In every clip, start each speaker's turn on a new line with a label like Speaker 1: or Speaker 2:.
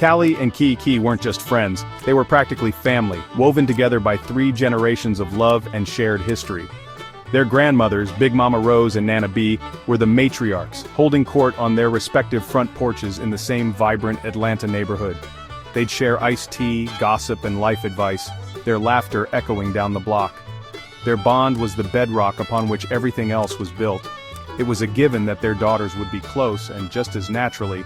Speaker 1: Callie and Kiki weren't just friends, they were practically family, woven together by 3 generations of love and shared history. Their grandmothers, Big Mama Rose and Nana B, were the matriarchs, holding court on their respective front porches in the same vibrant Atlanta neighborhood. They'd share iced tea, gossip and life advice, their laughter echoing down the block. Their bond was the bedrock upon which everything else was built. It was a given that their daughters would be close, and just as naturally,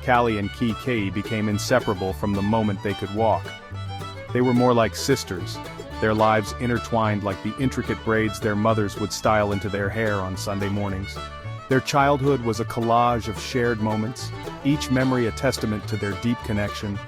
Speaker 1: Callie and Kiki became inseparable from the moment they could walk. They were more like sisters, their lives intertwined like the intricate braids their mothers would style into their hair on Sunday mornings. Their childhood was a collage of shared moments, each memory a testament to their deep connection.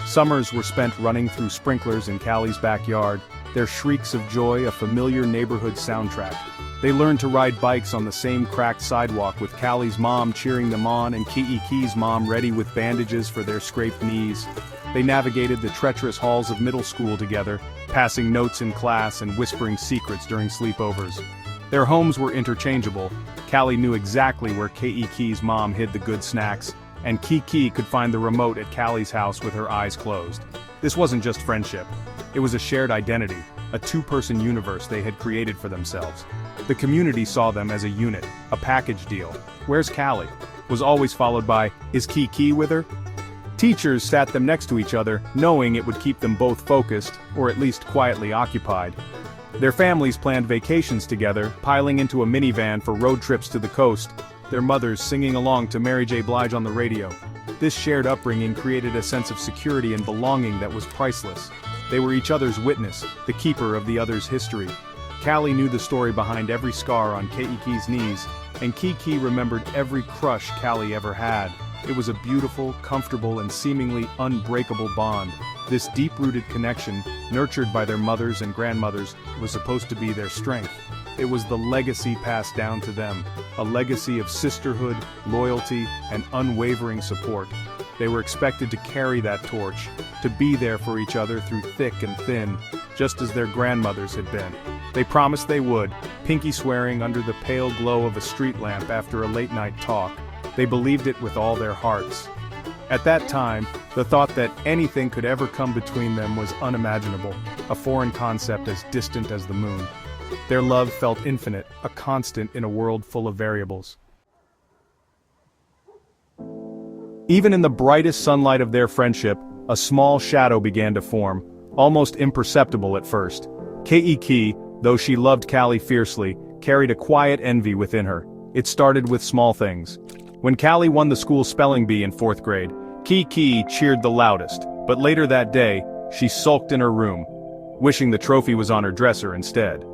Speaker 1: Summers were spent running through sprinklers in Callie's backyard, their shrieks of joy a familiar neighborhood soundtrack. They learned to ride bikes on the same cracked sidewalk with Callie's mom cheering them on and Kiki's mom ready with bandages for their scraped knees. They navigated the treacherous halls of middle school together, passing notes in class and whispering secrets during sleepovers. Their homes were interchangeable. Callie knew exactly where Kiki's mom hid the good snacks, and Kiki could find the remote at Callie's house with her eyes closed. This wasn't just friendship. It was a shared identity, a 2-person universe they had created for themselves. The community saw them as a unit, a package deal. "Where's Callie?" was always followed by, "Is Kiki with her?" Teachers sat them next to each other, knowing it would keep them both focused, or at least quietly occupied. Their families planned vacations together, piling into a minivan for road trips to the coast, their mothers singing along to Mary J. Blige on the radio. This shared upbringing created a sense of security and belonging that was priceless. They were each other's witness, the keeper of the other's history. Callie knew the story behind every scar on Kiki's knees, and Kiki remembered every crush Callie ever had. It was a beautiful, comfortable, and seemingly unbreakable bond. This deep-rooted connection, nurtured by their mothers and grandmothers, was supposed to be their strength. It was the legacy passed down to them, a legacy of sisterhood, loyalty, and unwavering support. They were expected to carry that torch, to be there for each other through thick and thin, just as their grandmothers had been. They promised they would, pinky swearing under the pale glow of a street lamp after a late-night talk. They believed it with all their hearts. At that time, the thought that anything could ever come between them was unimaginable, a foreign concept as distant as the moon. Their love felt infinite, a constant in a world full of variables. Even in the brightest sunlight of their friendship, a small shadow began to form, almost imperceptible at first. Kiki, though she loved Callie fiercely, carried a quiet envy within her. It started with small things. When Callie won the school spelling bee in 4th grade, Kiki cheered the loudest, but later that day, she sulked in her room, wishing the trophy was on her dresser instead.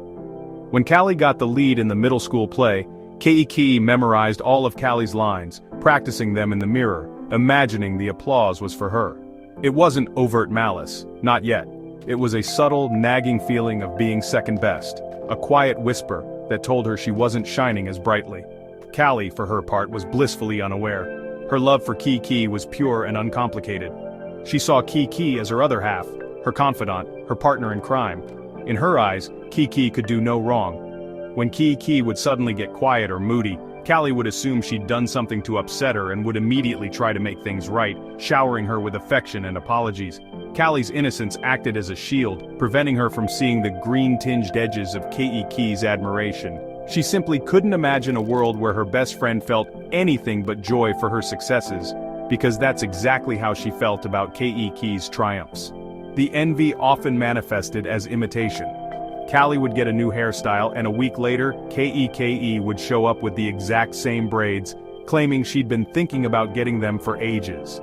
Speaker 1: When Callie got the lead in the middle school play, Kiki memorized all of Callie's lines, practicing them in the mirror, imagining the applause was for her. It wasn't overt malice, not yet. It was a subtle, nagging feeling of being second best, a quiet whisper that told her she wasn't shining as brightly. Callie, for her part, was blissfully unaware. Her love for Kiki was pure and uncomplicated. She saw Kiki as her other half, her confidant, her partner in crime. In her eyes, Kiki could do no wrong. When Kiki would suddenly get quiet or moody, Callie would assume she'd done something to upset her and would immediately try to make things right, showering her with affection and apologies. Callie's innocence acted as a shield, preventing her from seeing the green-tinged edges of Kiki's admiration. She simply couldn't imagine a world where her best friend felt anything but joy for her successes, because that's exactly how she felt about Kiki's triumphs. The envy often manifested as imitation. Callie would get a new hairstyle, and a week later, Kiki would show up with the exact same braids, claiming she'd been thinking about getting them for ages.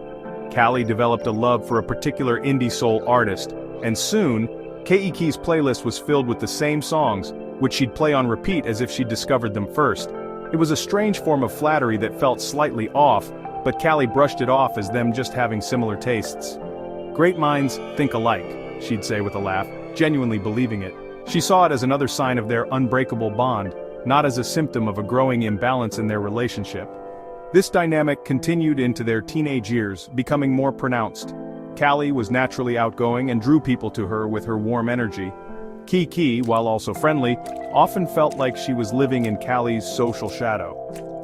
Speaker 1: Callie developed a love for a particular indie soul artist, and soon, Kiki's playlist was filled with the same songs, which she'd play on repeat as if she'd discovered them first. It was a strange form of flattery that felt slightly off, but Callie brushed it off as them just having similar tastes. "Great minds think alike," she'd say with a laugh, genuinely believing it. She saw it as another sign of their unbreakable bond, not as a symptom of a growing imbalance in their relationship. This dynamic continued into their teenage years, becoming more pronounced. Callie was naturally outgoing and drew people to her with her warm energy. Kiki, while also friendly, often felt like she was living in Callie's social shadow.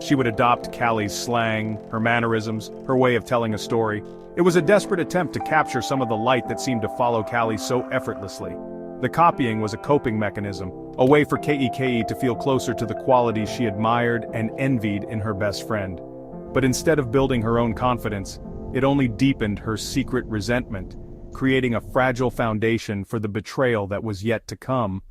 Speaker 1: She would adopt Callie's slang, her mannerisms, her way of telling a story. It was a desperate attempt to capture some of the light that seemed to follow Callie so effortlessly. The copying was a coping mechanism, a way for Kei to feel closer to the qualities she admired and envied in her best friend. But instead of building her own confidence, it only deepened her secret resentment, creating a fragile foundation for the betrayal that was yet to come.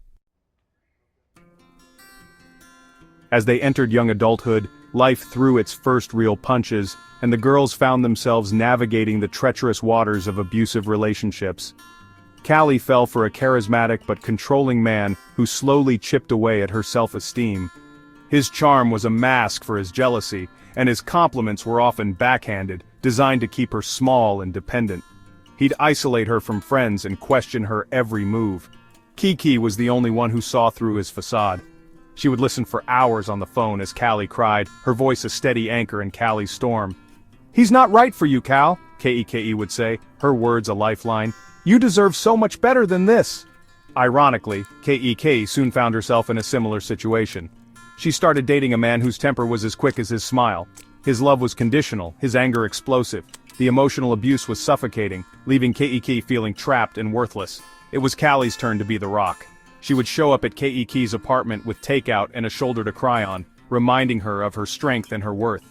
Speaker 1: As they entered young adulthood, life threw its first real punches, and the girls found themselves navigating the treacherous waters of abusive relationships. Callie fell for a charismatic but controlling man who slowly chipped away at her self-esteem. His charm was a mask for his jealousy, and his compliments were often backhanded, designed to keep her small and dependent. He'd isolate her from friends and question her every move. Kiki was the only one who saw through his facade. She would listen for hours on the phone as Callie cried, her voice a steady anchor in Callie's storm. "He's not right for you, Cal," Kei would say, her words a lifeline. "You deserve so much better than this." Ironically, Kei soon found herself in a similar situation. She started dating a man whose temper was as quick as his smile. His love was conditional, his anger explosive. The emotional abuse was suffocating, leaving Kei feeling trapped and worthless. It was Callie's turn to be the rock. She would show up at Kei's apartment with takeout and a shoulder to cry on, reminding her of her strength and her worth.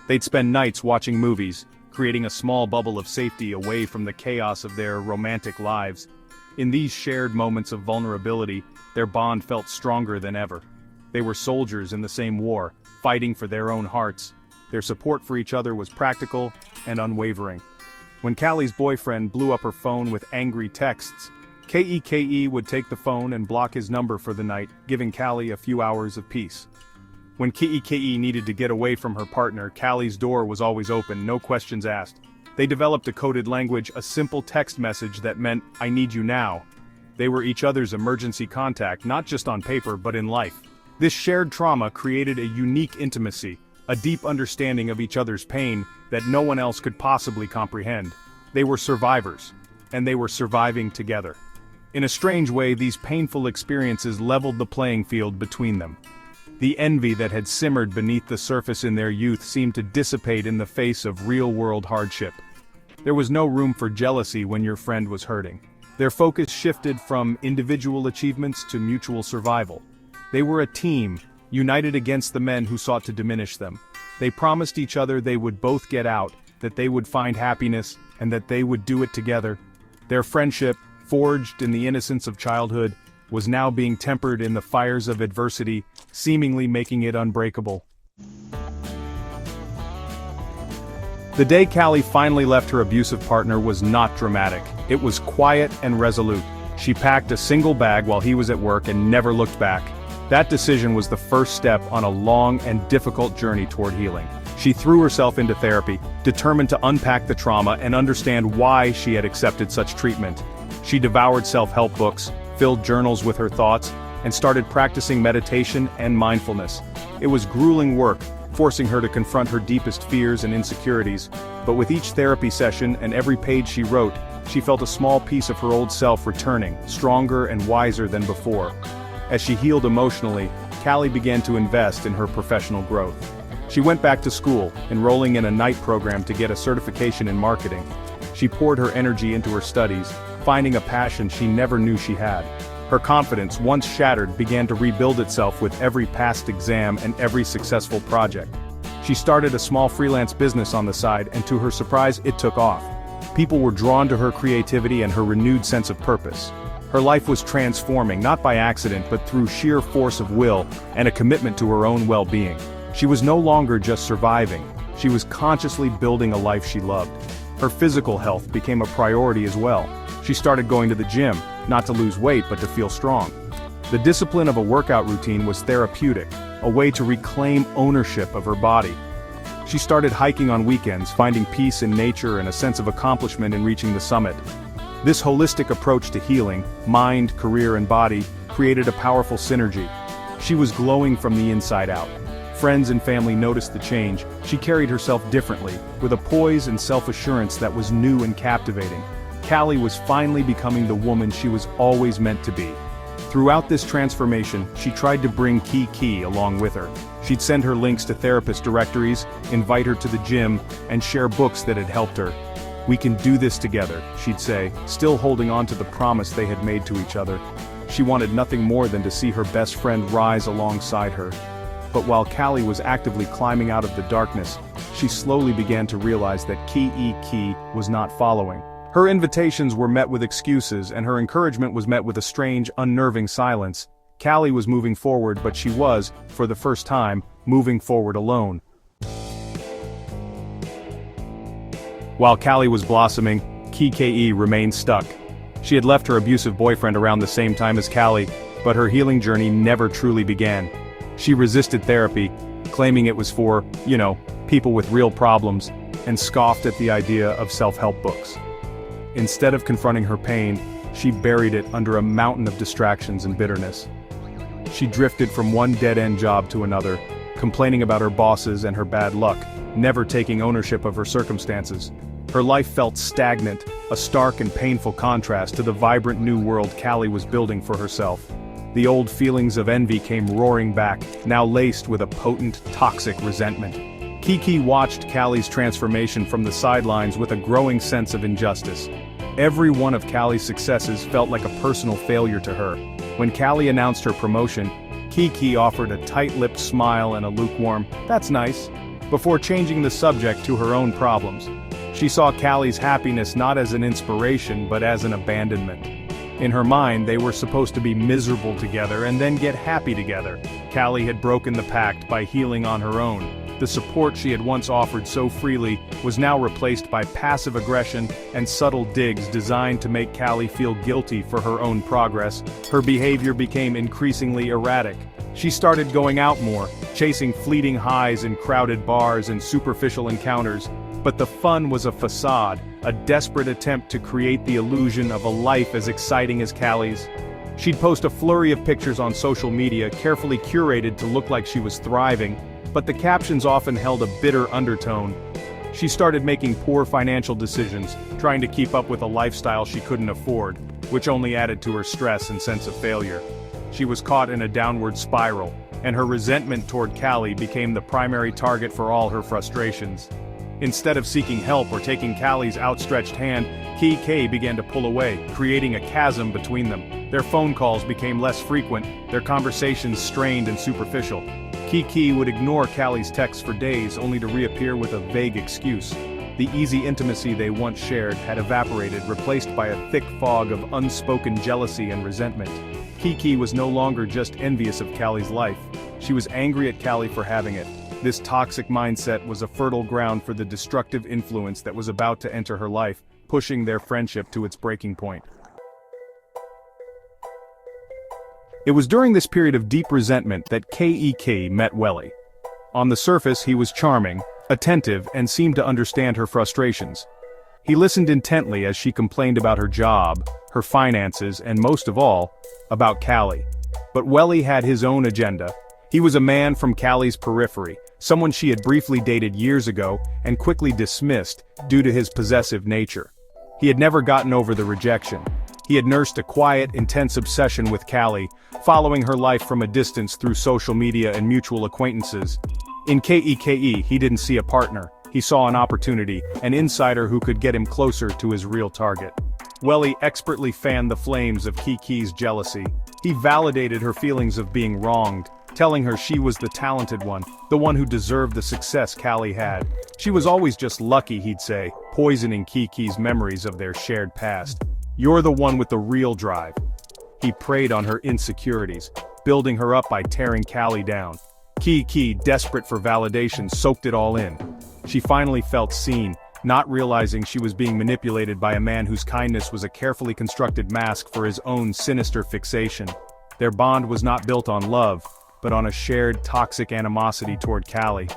Speaker 1: They'd spend nights watching movies, creating a small bubble of safety away from the chaos of their romantic lives. In these shared moments of vulnerability, their bond felt stronger than ever. They were soldiers in the same war, fighting for their own hearts. Their support for each other was practical and unwavering. When Callie's boyfriend blew up her phone with angry texts, Kei would take the phone and block his number for the night, giving Callie a few hours of peace. When Kei needed to get away from her partner, Callie's door was always open, no questions asked. They developed a coded language, a simple text message that meant, "I need you now." They were each other's emergency contact, not just on paper but in life. This shared trauma created a unique intimacy, a deep understanding of each other's pain that no one else could possibly comprehend. They were survivors, and they were surviving together. In a strange way, these painful experiences leveled the playing field between them. The envy that had simmered beneath the surface in their youth seemed to dissipate in the face of real-world hardship. There was no room for jealousy when your friend was hurting. Their focus shifted from individual achievements to mutual survival. They were a team, united against the men who sought to diminish them. They promised each other they would both get out, that they would find happiness, and that they would do it together. Their friendship, forged in the innocence of childhood, was now being tempered in the fires of adversity, seemingly making it unbreakable. The day Callie finally left her abusive partner was not dramatic. It was quiet and resolute. She packed a single bag while he was at work and never looked back. That decision was the first step on a long and difficult journey toward healing. She threw herself into therapy, determined to unpack the trauma and understand why she had accepted such treatment. She devoured self-help books, filled journals with her thoughts, and started practicing meditation and mindfulness. It was grueling work, forcing her to confront her deepest fears and insecurities, but with each therapy session and every page she wrote, she felt a small piece of her old self returning, stronger and wiser than before. As she healed emotionally, Callie began to invest in her professional growth. She went back to school, enrolling in a night program to get a certification in marketing. She poured her energy into her studies, finding a passion she never knew she had. Her confidence, once shattered, began to rebuild itself with every passed exam and every successful project. She started a small freelance business on the side, and to her surprise, it took off. People were drawn to her creativity and her renewed sense of purpose. Her life was transforming, not by accident but through sheer force of will and a commitment to her own well-being. She was no longer just surviving, she was consciously building a life she loved. Her physical health became a priority as well. She started going to the gym, not to lose weight but to feel strong. The discipline of a workout routine was therapeutic, a way to reclaim ownership of her body. She started hiking on weekends, finding peace in nature and a sense of accomplishment in reaching the summit. This holistic approach to healing, mind, career, and body, created a powerful synergy. She was glowing from the inside out. Friends and family noticed the change. She carried herself differently, with a poise and self-assurance that was new and captivating. Callie was finally becoming the woman she was always meant to be. Throughout this transformation, she tried to bring Kiki along with her. She'd send her links to therapist directories, invite her to the gym, and share books that had helped her. "We can do this together," she'd say, still holding on to the promise they had made to each other. She wanted nothing more than to see her best friend rise alongside her. But while Callie was actively climbing out of the darkness, she slowly began to realize that Kiki was not following. Her invitations were met with excuses, and her encouragement was met with a strange, unnerving silence. Callie was moving forward, but she was, for the first time, moving forward alone. While Callie was blossoming, Kiki remained stuck. She had left her abusive boyfriend around the same time as Callie, but her healing journey never truly began. She resisted therapy, claiming it was for, people with real problems, and scoffed at the idea of self-help books. Instead of confronting her pain, she buried it under a mountain of distractions and bitterness. She drifted from one dead-end job to another, complaining about her bosses and her bad luck, never taking ownership of her circumstances. Her life felt stagnant, a stark and painful contrast to the vibrant new world Callie was building for herself. The old feelings of envy came roaring back, now laced with a potent, toxic resentment. Kiki watched Callie's transformation from the sidelines with a growing sense of injustice. Every one of Callie's successes felt like a personal failure to her. When Callie announced her promotion, Kiki offered a tight-lipped smile and a lukewarm, "That's nice," before changing the subject to her own problems. She saw Callie's happiness not as an inspiration but as an abandonment. In her mind, they were supposed to be miserable together and then get happy together. Callie had broken the pact by healing on her own. The support she had once offered so freely was now replaced by passive aggression and subtle digs designed to make Callie feel guilty for her own progress. Her behavior became increasingly erratic. She started going out more, chasing fleeting highs in crowded bars and superficial encounters. But the fun was a facade, a desperate attempt to create the illusion of a life as exciting as Callie's. She'd post a flurry of pictures on social media, carefully curated to look like she was thriving, but the captions often held a bitter undertone. She started making poor financial decisions, trying to keep up with a lifestyle she couldn't afford, which only added to her stress and sense of failure. She was caught in a downward spiral, and her resentment toward Callie became the primary target for all her frustrations. Instead of seeking help or taking Callie's outstretched hand, Kiki began to pull away, creating a chasm between them. Their phone calls became less frequent, their conversations strained and superficial. Kiki would ignore Callie's texts for days only to reappear with a vague excuse. The easy intimacy they once shared had evaporated, replaced by a thick fog of unspoken jealousy and resentment. Kiki was no longer just envious of Callie's life. She was angry at Callie for having it. This toxic mindset was a fertile ground for the destructive influence that was about to enter her life, pushing their friendship to its breaking point. It was during this period of deep resentment that Kiki met Welly. On the surface, he was charming, attentive, and seemed to understand her frustrations. He listened intently as she complained about her job, her finances, and most of all, about Callie. But Welly had his own agenda. He was a man from Callie's periphery, someone she had briefly dated years ago and quickly dismissed due to his possessive nature. He had never gotten over the rejection. He had nursed a quiet, intense obsession with Callie, following her life from a distance through social media and mutual acquaintances. In Kiki, he didn't see a partner. He saw an opportunity, an insider who could get him closer to his real target. Welly expertly fanned the flames of Kiki's jealousy. He validated her feelings of being wronged, telling her she was the talented one, the one who deserved the success Callie had. She was always just lucky, he'd say, poisoning Kiki's memories of their shared past. "You're the one with the real drive." He preyed on her insecurities, building her up by tearing Callie down. Kiki, desperate for validation, soaked it all in. She finally felt seen, not realizing she was being manipulated by a man whose kindness was a carefully constructed mask for his own sinister fixation. Their bond was not built on love, but on a shared toxic animosity toward Callie.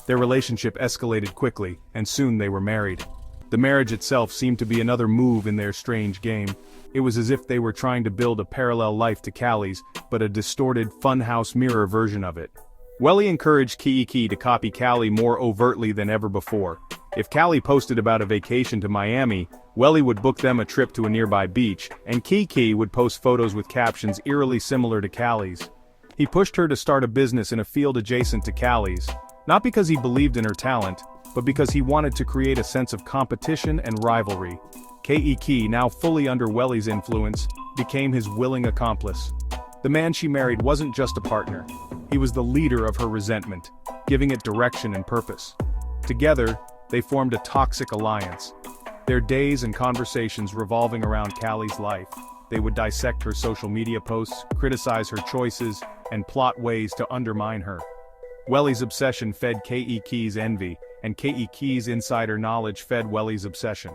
Speaker 1: Their relationship escalated quickly, and soon they were married. The marriage itself seemed to be another move in their strange game. It was as if they were trying to build a parallel life to Callie's, but a distorted funhouse mirror version of it. Welly encouraged Kiki to copy Callie more overtly than ever before. If Callie posted about a vacation to Miami, Welly would book them a trip to a nearby beach, and Kiki would post photos with captions eerily similar to Callie's. He pushed her to start a business in a field adjacent to Callie's, not because he believed in her talent, but because he wanted to create a sense of competition and rivalry. Kiki, now fully under Welly's influence, became his willing accomplice. The man she married wasn't just a partner. He was the leader of her resentment, giving it direction and purpose. Together, they formed a toxic alliance. Their days and conversations revolving around Callie's life. They would dissect her social media posts, criticize her choices, and plot ways to undermine her. Welly's obsession fed Kiki's envy, and Kiki's insider knowledge fed Welly's obsession.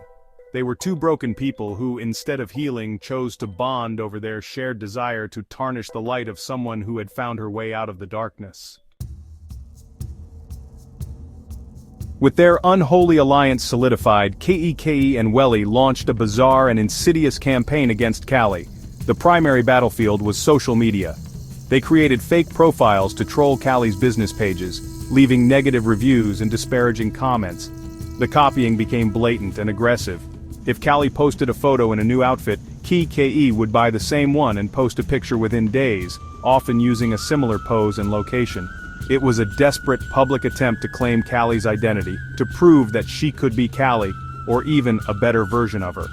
Speaker 1: They were two broken people who, instead of healing, chose to bond over their shared desire to tarnish the light of someone who had found her way out of the darkness. With their unholy alliance solidified, Kiki and Welly launched a bizarre and insidious campaign against Callie. The primary battlefield was social media. They created fake profiles to troll Callie's business pages, leaving negative reviews and disparaging comments. The copying became blatant and aggressive. If Callie posted a photo in a new outfit, Kiki would buy the same one and post a picture within days, often using a similar pose and location. It was a desperate public attempt to claim Callie's identity, to prove that she could be Callie, or even a better version of her.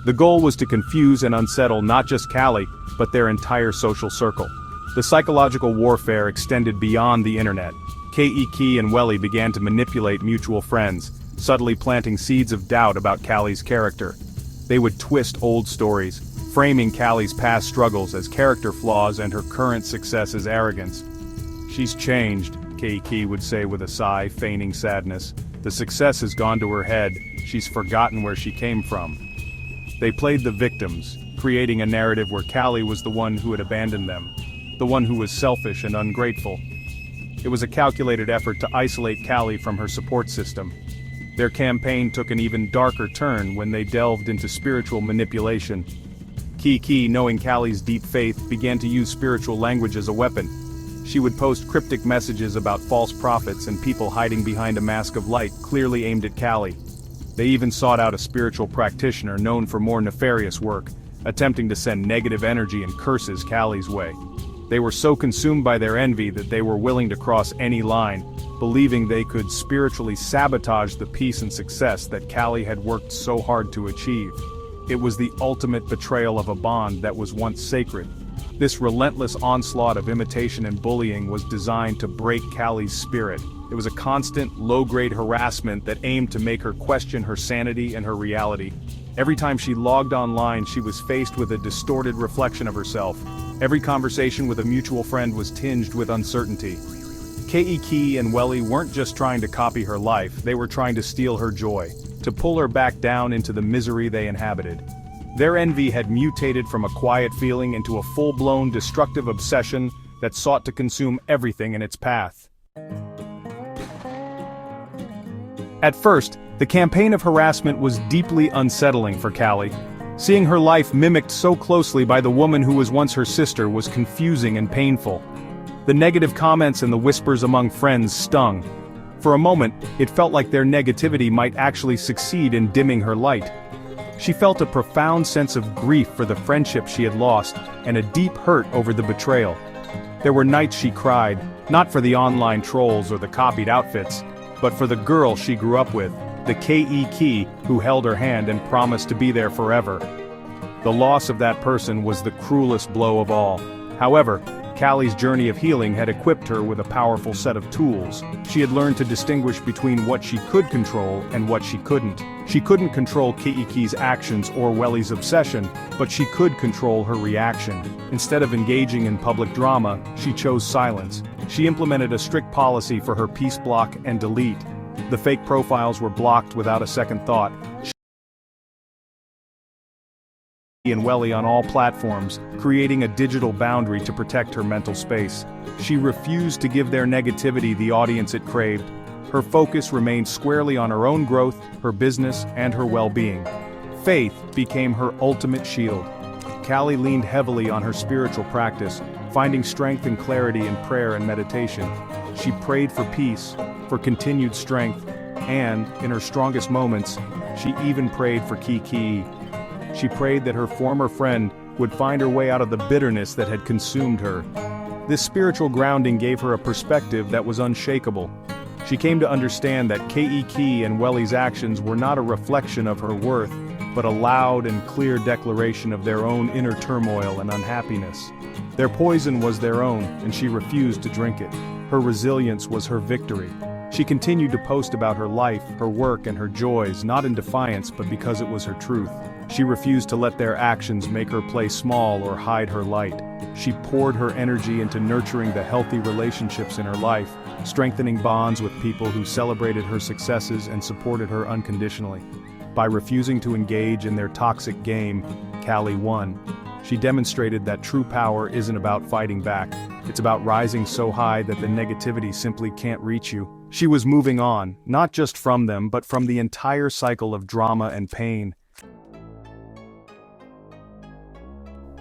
Speaker 1: The goal was to confuse and unsettle not just Callie, but their entire social circle. The psychological warfare extended beyond the internet. Kiki and Welly began to manipulate mutual friends, subtly planting seeds of doubt about Callie's character. They would twist old stories, framing Callie's past struggles as character flaws and her current success as arrogance. "She's changed," Kiki would say with a sigh, feigning sadness. "The success has gone to her head, she's forgotten where she came from." They played the victims, creating a narrative where Callie was the one who had abandoned them, the one who was selfish and ungrateful. It was a calculated effort to isolate Callie from her support system. Their campaign took an even darker turn when they delved into spiritual manipulation. Kiki, knowing Callie's deep faith, began to use spiritual language as a weapon. She would post cryptic messages about false prophets and people hiding behind a mask of light clearly aimed at Callie. They even sought out a spiritual practitioner known for more nefarious work, attempting to send negative energy and curses Callie's way. They were so consumed by their envy that they were willing to cross any line, believing they could spiritually sabotage the peace and success that Callie had worked so hard to achieve. It was the ultimate betrayal of a bond that was once sacred. This relentless onslaught of imitation and bullying was designed to break Callie's spirit. It was a constant, low-grade harassment that aimed to make her question her sanity and her reality. Every time she logged online, she was faced with a distorted reflection of herself. Every conversation with a mutual friend was tinged with uncertainty. Kiki and Welly weren't just trying to copy her life, they were trying to steal her joy, to pull her back down into the misery they inhabited. Their envy had mutated from a quiet feeling into a full-blown destructive obsession that sought to consume everything in its path. At first, the campaign of harassment was deeply unsettling for Callie. Seeing her life mimicked so closely by the woman who was once her sister was confusing and painful. The negative comments and the whispers among friends stung. For a moment, it felt like their negativity might actually succeed in dimming her light. She felt a profound sense of grief for the friendship she had lost, and a deep hurt over the betrayal. There were nights she cried, not for the online trolls or the copied outfits, but for the girl she grew up with, the Kiki who held her hand and promised to be there forever. The loss of that person was the cruelest blow of all. However, Callie's journey of healing had equipped her with a powerful set of tools. She had learned to distinguish between what she could control and what she couldn't. She couldn't control Kiki's actions or Welly's obsession, but she could control her reaction. Instead of engaging in public drama, she chose silence. She implemented a strict policy for her peace block and delete. The fake profiles were blocked without a second thought. And Welly on all platforms, creating a digital boundary to protect her mental space. She refused to give their negativity the audience it craved. Her focus remained squarely on her own growth, her business, and her well-being. Faith became her ultimate shield. Callie leaned heavily on her spiritual practice, finding strength and clarity in prayer and meditation. She prayed for peace, for continued strength, And, in her strongest moments, she even prayed for Kiki. She prayed that her former friend would find her way out of the bitterness that had consumed her. This spiritual grounding gave her a perspective that was unshakable. She came to understand that Kiki and Welly's actions were not a reflection of her worth, but a loud and clear declaration of their own inner turmoil and unhappiness. Their poison was their own, and she refused to drink it. Her resilience was her victory. She continued to post about her life, her work, and her joys, not in defiance but because it was her truth. She refused to let their actions make her play small or hide her light. She poured her energy into nurturing the healthy relationships in her life, strengthening bonds with people who celebrated her successes and supported her unconditionally. By refusing to engage in their toxic game, Callie won. She demonstrated that true power isn't about fighting back. It's about rising so high that the negativity simply can't reach you. She was moving on, not just from them, but from the entire cycle of drama and pain.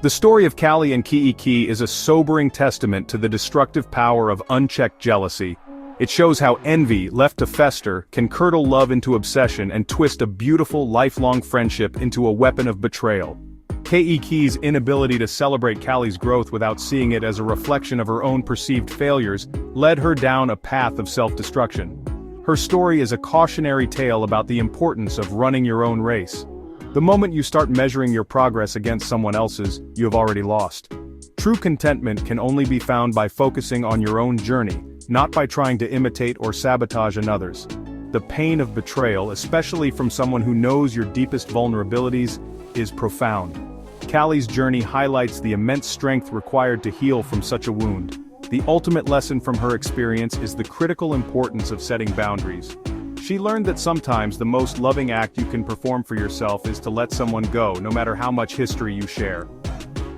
Speaker 1: The story of Callie and Kiki is a sobering testament to the destructive power of unchecked jealousy. It shows how envy, left to fester, can curdle love into obsession and twist a beautiful, lifelong friendship into a weapon of betrayal. Kiki's inability to celebrate Callie's growth without seeing it as a reflection of her own perceived failures led her down a path of self-destruction. Her story is a cautionary tale about the importance of running your own race. The moment you start measuring your progress against someone else's, you have already lost. True contentment can only be found by focusing on your own journey, not by trying to imitate or sabotage another's. The pain of betrayal, especially from someone who knows your deepest vulnerabilities, is profound. Callie's journey highlights the immense strength required to heal from such a wound. The ultimate lesson from her experience is the critical importance of setting boundaries. She learned that sometimes the most loving act you can perform for yourself is to let someone go, no matter how much history you share.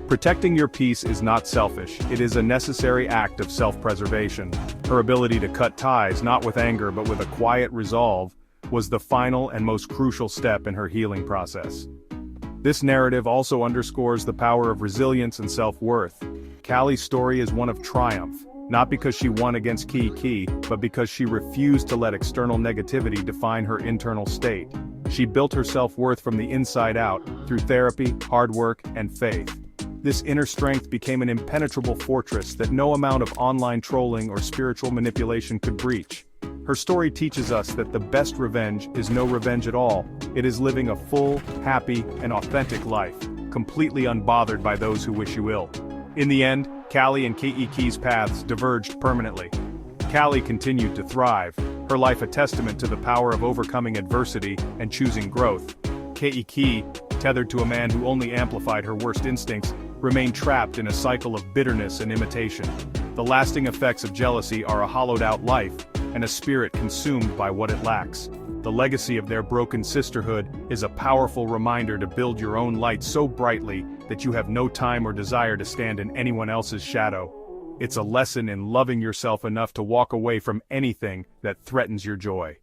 Speaker 1: Protecting your peace is not selfish, it is a necessary act of self-preservation. Her ability to cut ties, not with anger but with a quiet resolve, was the final and most crucial step in her healing process. This narrative also underscores the power of resilience and self-worth. Callie's story is one of triumph, not because she won against Kiki, but because she refused to let external negativity define her internal state. She built her self-worth from the inside out, through therapy, hard work, and faith. This inner strength became an impenetrable fortress that no amount of online trolling or spiritual manipulation could breach. Her story teaches us that the best revenge is no revenge at all. It is living a full, happy, and authentic life, completely unbothered by those who wish you ill. In the end, Callie and Kiki's paths diverged permanently. Callie continued to thrive, her life a testament to the power of overcoming adversity and choosing growth. Kiki, tethered to a man who only amplified her worst instincts, remained trapped in a cycle of bitterness and imitation. The lasting effects of jealousy are a hollowed-out life, and a spirit consumed by what it lacks. The legacy of their broken sisterhood is a powerful reminder to build your own light so brightly that you have no time or desire to stand in anyone else's shadow. It's a lesson in loving yourself enough to walk away from anything that threatens your joy.